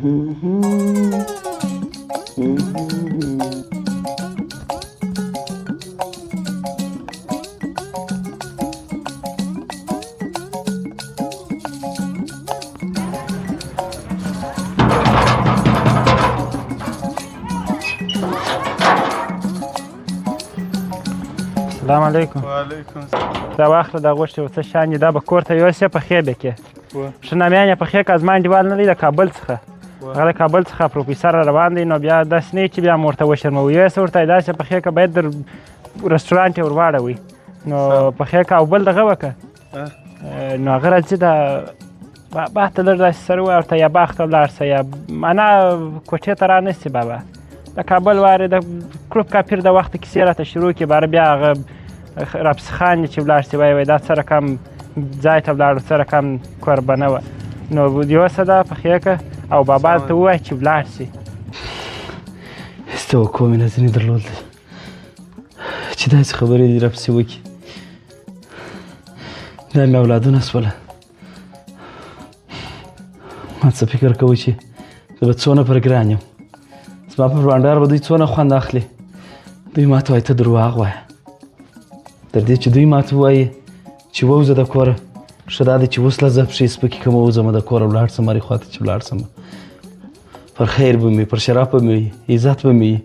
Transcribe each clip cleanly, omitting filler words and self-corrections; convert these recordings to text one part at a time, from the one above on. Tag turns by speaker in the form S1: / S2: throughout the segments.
S1: السلام علیکم.
S2: وعلیکم السلام.
S1: دا واخله دا غوښتې څه شان دي دا به کور ته یوسې پخې به کې ښه نامیان یې پخې که زما انډیوال نه دی د کابل څخه هغه د کابل څخه پروفیسر را روان دی نو بیا داسې نه چې بیا م ورته وشرموو یوسې ورته داسې پخې که باید در رسټورانټ یې ور واړوئ نو پخې که او بل دغه وکړه نو هغه راځي د باغ ته لږ داسې سره ووایه ورته یا باغ ته ولاړ شه یا معنا کوټې ته را نسي بابا د کابل وارې د کړوپ کاپیر د وخته کیسې راته شروع کړي باره بیا هغه راپسې خاندي چې ولاړ شي وایي دا څه رقم ځای ته ولاړو څه رقم کوربنه وه نو یوسه ده پخې که او بابا ته ووایه چې ولاړ شي.
S3: هېڅ توقع مې نه ځینې درلوده چې داسې خبرې دې راپسې وکړي. دا مې اولادونه شوله ما څه فکر کوئ چې زه به څونه پر ګران یم زما په بانډار به دوی څونه خوند اخلي. دوی ما ته وایي ته درواغ وایه تر دې چې دوی ما ته ووایي چې ووځه د کوره ښه دا دی چې اوس له زه پښې سپکې کړم ووځم د کوره ولاړ شم هرې خوا ته چې ولاړ شم پر خیر به مې پر شرف به مې وي عزت به مې وي.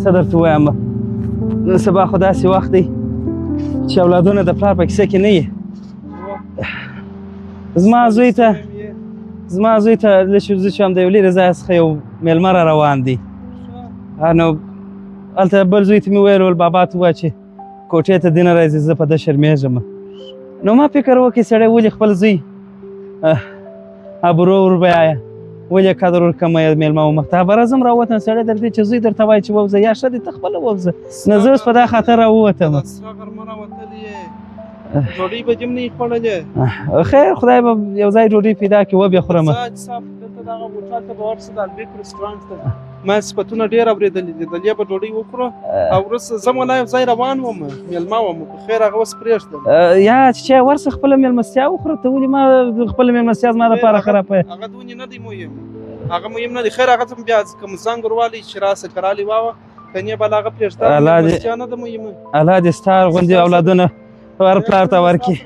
S3: څه درته ووایم نن سبا خو داسې وخت دی چې اولادونه د پلار په کیسه کې نه یې. زما زوی ته زه چې هم د یو لرې ځای څخه یو میلمه را روان دی نو هلته بل زوی ته مې ویل بابا ته ووایه چې کوټې ته دې نه راځي زه په ده شرمېږم. نو ما فکر وکړې سړی ولې خپل زوی ابرو ور بیایه ولې قدر ورکړم میلمه مخ ته به راځم راووتم سړی در دې چې زوی درته وایي چې ووځه یا ښه دی ته خپله ووځه نو زه اوس په دا خاطر راووتم.
S2: ډوډۍ به دې هم نه یې خوړلې
S3: خیر خدای به یو ځای ډوډۍ پیدا کړي وبې خورم.
S2: دلته دغه هوټل ته به ورسې د البیک رسټورانټ ته ما صفتونه ډېر اورېدلي دي دلې به ډوډۍ وخورو او وروسته زه ملا یو ځای روان وم میلمه وم په خیر هغه اوس پرېږدم
S3: یا چې ورسه خپله میلمستیا وخوره ته ولې ما خپله میلمستیا زما دپاره خرابه
S2: هغه دونې نه دی مهم هغه مهم نه دی خیر هغه ته بیا کوم زنګ وروالی چې راسه کرالي واوه کنې بله هغه پرېږده میلمستیا نه ده مهمه.
S3: الله دې ستا غوندې اولادونه هر پلار ته ورکړي.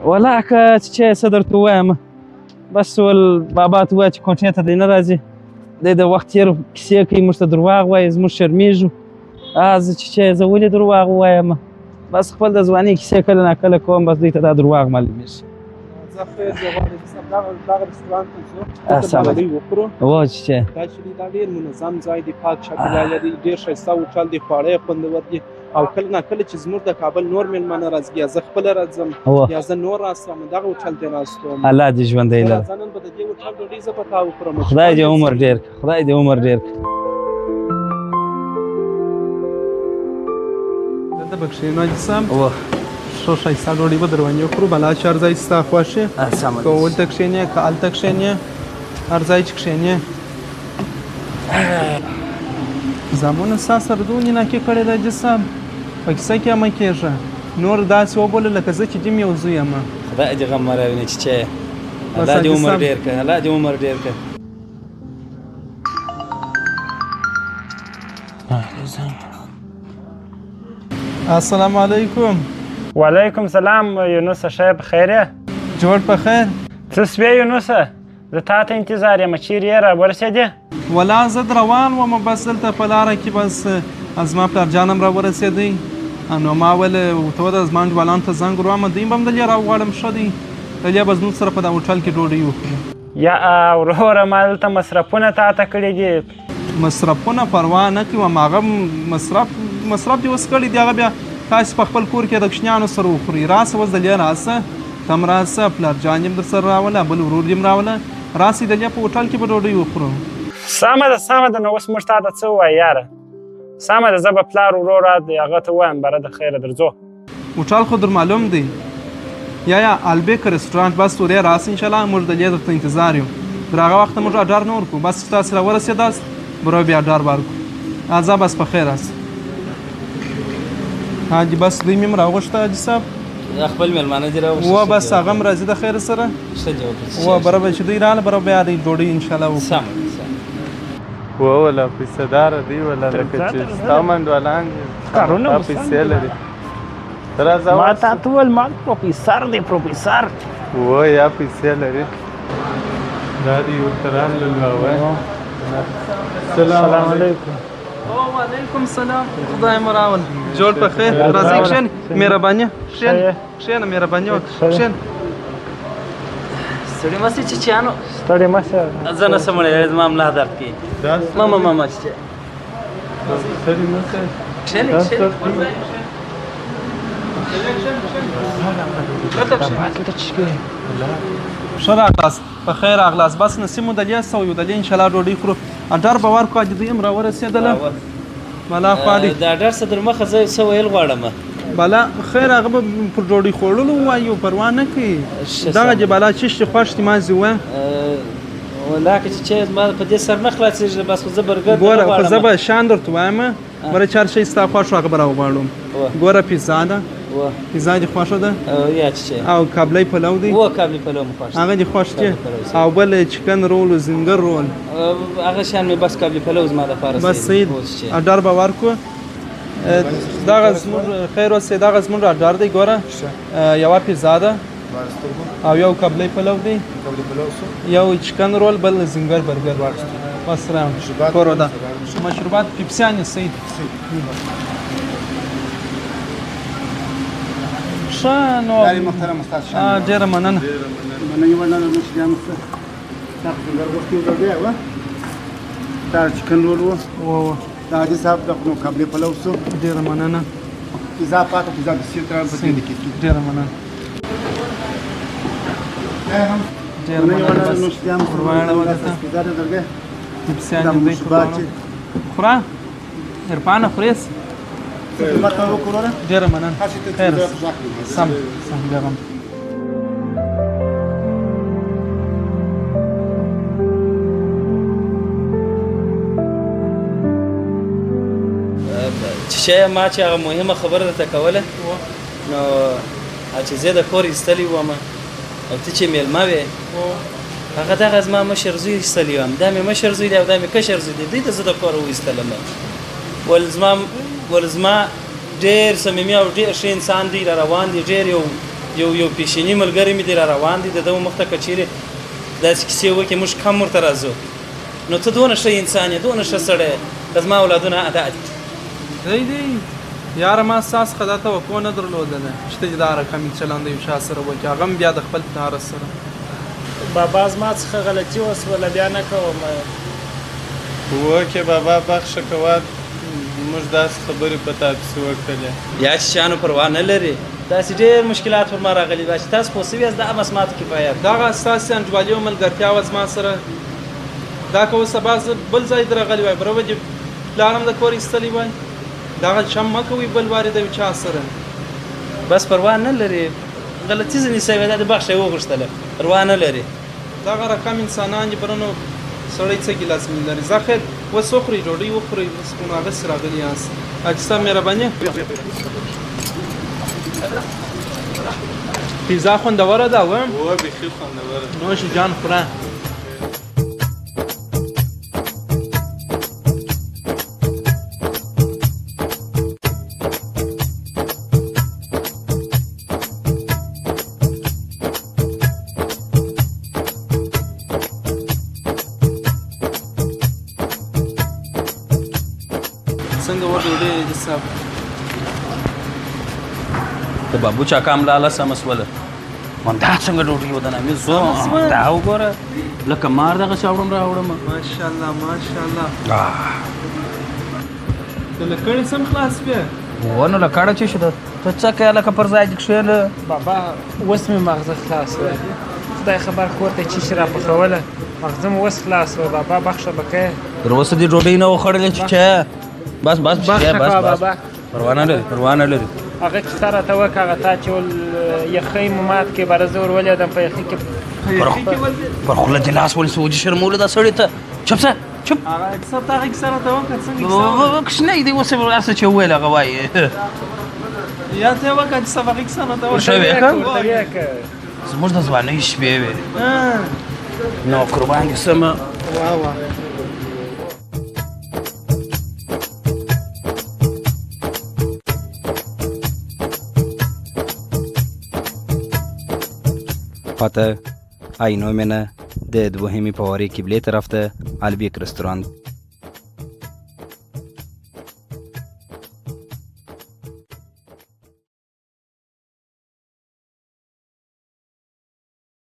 S3: والله که چې څه درته ووایم بس ول بابا ته ووایه چې کوټې ته دی نه راځي دی د وخت تېر کیسې کوي موږ ته درواغ وایي زموږ شرمېږو چې زه ولې درواغ ووایم بس خپل د ځوانۍ کیسې کله ناکله کوم بس دوی ته دا درواغ معلومېږي.
S2: زه خیر زه غواړم چې دغه رسټورانټ ته ځو ډوډۍ وخورو
S3: وایه چې
S2: دا چې دا ډېر منظم ځای دی پاک چاپېریال لري ډېر ښایسته هوټل دی خواړه یې خوندور دي او کله ناکله چې زموږ د کابل نور میلمانه راځي یا زه خپله راځم یا زه نور راستم دغه هوټل ته ناست وم.
S3: الله دې ژوندی لره
S2: زه نن به د دې هوټل ډوډۍ زه به تا وخورم.
S3: خدای دې عمر ډېر کړه خدای دې عمر ډېر کړه.
S2: دلته به کښېنو حاجي صاحب ښه ښایسته ډوډۍ به در باندې وخورو بلا چې هر ځای ستا خوښ یې که هلته کښېنې که هلته کښېنې هر ځای چې کښېنې زامنو ستا سره دونې ناکې کړې ده حاجي صاحب په کیسه کې مه کېږه نور داسې وبوله لکه زه چې دیم یو زوی یم.
S3: خدای دې غم مه راوینې چیچی الله دې عمر ډېر کړه الله دې عمر ډېر کړه.
S2: السلام علیکم.
S1: وعلیکم سلام یونس صاحب خیر یې؟
S2: جوړ په خیر.
S1: څه سوې یونسه؟ زه تا ته انتظار یم. چیرې یې راورسېدې؟
S2: ولا زه روان وم بس دلته په لاره کې بس زما پلارجان هم راورسېدی نو ما ویل ورته وویل زما انډیوالانو ته زنګ ور ووهم دوی به هم دلې راوغواړم ښه دی دلې به زموږ سره په دا هوټل کې ډوډۍ وخورو.
S1: یا وروره ما دلته مصرفونه تا ته کړي دي.
S2: مصرفونه پروا نه کوم هغه مصرف دې اوس کړي دي هغه بیا تاسې په خپل کور کې د کوچنیانو سره وخورئ. راسه اوس دلې راسه ته هم راسه پلارجان یې هم در سره راوله بل ورور یې هم راوله راسئ دلې په هوټل کې به ډوډۍ وخورو.
S1: سمه ده نو اوس موږ تا ته څه ووایه یاره؟ سمه ده زه به پلار ورور هغه ته ووایم بره د خیره درځو.
S2: هوټل خو در معلوم دی یا البیک رستورانت بس ورې راسئ انشاءالله موږ دلې درته انتظار یو. تر هغه وخته موږ اډر نه ورکوو بس تاسې راورسېداست برو بیا اډر به ورکړو. ځه بس په خیر هست. حاجي بس دوی مې هم راوغوښته حاجي صاحب
S4: خپل مېلمانه دي راوښته
S2: و بس هغه هم راځي د خیر سره و برابر چې دوی راغله برابر بیا دوی ډوډۍ انشاءالله وکړو.
S5: ولا پیسې دار دی ولا لکه چې ستا منډوالان
S1: کارونه
S5: پیسې لري.
S1: ما تا ته وویل ما پروفیسر دی پروفیسر
S5: و یا پیسې لري دا دی ورته راغلل.
S1: سلام علیکم.
S2: وعلیکم سلام خدای مو راول. جوړ په خیر راځئ کښېنئ مهرباني کښېنه مهرباني وکړه کښېنه.
S4: ستړي مه سئ چیچیانو
S1: ستړي مه سه
S4: زه نه شم وړی زما ملا درد کوي. ماما چیچی
S5: ستړي مه سئ
S4: کښېنئ
S2: ښه راغلاست په خیر راغلاست بس نصیب مو دلې سو یو دلې انشاءالله ډوډۍ خورو. اډر به ورکړو حاجي دوی هم راورسېدله بلا خوا دي
S4: د اډر څه در مخه زه څه ویل غواړم
S2: بلا خیر هغه به پر ډوډۍ خوړلو ووایو پروا نه کوي دغه چې بلا چیش چې خوښ دي ما زه وایم
S4: ولاکه چې زما په دې سر نه خلاصېږي بس خو زه برګر
S2: ګوره خو زه به شان درته وایم بره چې هر شی ستا خوښ هغه به راوغواړم. ګوره پیزا ده پیزا دې خوښه ده
S4: یا چې
S2: او کابلی پلو دی
S4: کابلی پلو مو خوښ
S2: هغه دې خوښ دی او بل چکن رول او زنګر رول
S4: هغه شان مې بس کابلی پلو زما دپاره
S2: بس صحیح اډر به ورکړو. دغه زموږ خیر اوسې دغه زموږ اډر دی ګوره یوه پیزا ده او یو کابلی پلو دی یو چکن رول بل زنګر برګر بس کورو ده مشروبات پیپسیان سید ښه نو
S6: محترم استاد شاه
S2: ډېره مننه
S6: مننه مننه نو چې جام څه تاسو څنګه ورته ورته و دا چکن رول و دا حاجي صاحب د خپل قابل پلو سو
S2: ډېره مننه
S6: اضافه د سیر تر په دې کې
S2: ډېره مننه ډېره مننه
S6: نو چې جام
S2: ورواړه وته
S6: دا درګه
S2: پیپسیان دې خورا عرفانه خوريس
S6: ماته وکړه
S2: ډېره مننه خیر سم ډېره
S4: چې ما چې هغه مهمه خبره درته کوله نو چې زه د کور ایستلی وم او ته چې میلمه وې هغه دغه زما مشر زوی ایستلی وم دا مې مشر زوی دی او دا مې کشر زوی دی دوی ته زه د کور وایستلم ول زما ډېر صمیمي او ډېر ښه انسان دی را روان دی ډېر یو پیشیني ملګری مې دی را روان دی د ده مخ ته که چیرې داسې کیسې وکړي موږ کم ورته راځو نو ته دونه ښه انسان یې دونه ښه سړی د زما اولادونه ادا دي
S2: دی یاره ما ستاسو څخه دا توقع نه درلودله چې ته دا رقم چلند یو چا سره وکړې هغه هم بیا د خپل پلار سره
S1: بابا زما څخه غلطي وسوله بیا نه کوم
S5: وکې بابا بخښه کوه موږ داسې خبرې په تا پسې وکړلې
S4: یا چې شیانو پروا نه لري داسې ډېر مشکلات پر ما راغلي دا چې تاسو پوه سوي یاست دا بس ماته کفایت
S2: دغه ستاسې انډیوالي او ملګرتیا وه زما سره دا که اوس سبا زه بل ځای ته راغلی وای بروه چې پلار هم د کور ایستلی وای دغه چم مه کوئ بل وارې د یو چا سره
S4: بس پروا نه لري غلطي ځینې سوې ده د بخښه یې وغوښتله پروا نه لري
S2: دغه رقم انسانان چې برنو سړی څه ګیلاس مې لري زه خیر اوس وخورئ ډوډۍ وخورئ بس خو نو هغسې راغلي یاست حاجي صاحب مهرباني پیزا خوندوره ده و
S5: بیخي خوندوره
S2: نوش جان خوره څنګه و ډوډۍ حساب
S7: د بابو چاکا هم لاله سمه سوله من دا څنګه ډوډۍ ودنه مې زه دا وګوره لکه مار دغسې اوړم راوړم
S2: ماشاءالله ماشاءالله د لکړې سم خلاص بیا
S7: ونه لکړه چې شو ته څه کوې لکه پر ځای دې کښېنه
S1: بابا اوس مې مغزه خلاص و خدای خبر کور ته چی شي راپخوله مغزه مې اوس خلاص و بابا بخښه به کوې
S7: تر اوسه دې ډوډۍ نه وخوړلې چې چا بس بس
S1: بخښه
S7: بس
S1: کوه
S7: بس
S1: بابا
S7: پروا نه لري پروا نه لري
S1: هغه کیسه راته وکړه هغه تا چې ول یخی مو مات کې بره زه ور ولیدم په یخي کې
S7: پر خوله دې لاس ونیسه وجې شرموله دا سړي ته چپ شه چپ
S2: هغه اکثر تا هغه کیسه راته وکړه څنګه
S7: کښنی دی اوس یې هر څه چې وویل هغه وایي
S2: یا ته وکړه چې سبا هغه کیسه راته
S7: ورشه
S2: وکړه
S7: ویې که زموږ د ځوانۍ شپې وې نو قربان دې سمه
S2: واه واه
S8: پاتە ئاینۆمێنە د دوهەمی پەوەری کیبلێ طرفته البیک رستوران